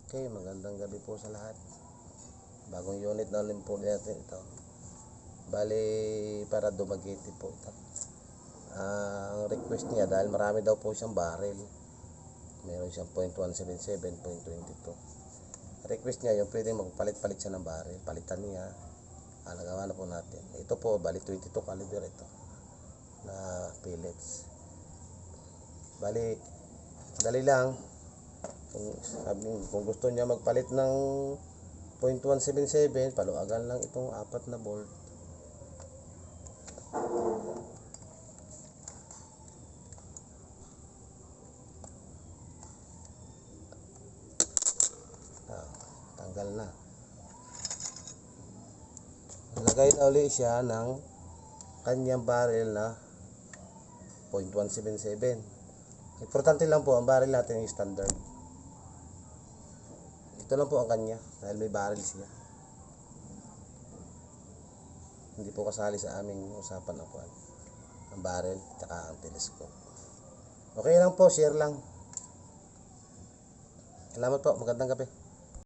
Okay, magandang gabi po sa lahat. Bagong unit na ulit po natin ito. Bali, para Dumaguete po ito. Ang request niya, dahil marami daw po siyang barrel. Meron siyang .177, .22. Request niya, yung pwedeng magpalit-palit siya ng barrel. Palitan niya. Nagawa na po natin. Ito po, bali 22 caliber ito. Na pellets. Bali, dali lang. Kung gusto niya magpalit ng .177, paluagan lang itong 4 na bolt. Tanggal na. Lagay na ulit siya ng kanyang barrel na .177. Importante lang po, ang barrel natin yung standard. Ito lang po ang kanya, dahil may barrel siya. Hindi po kasali sa aming usapan ang barrel at ang telescope. Okay lang po, share lang. Salamat po, magandang gabi.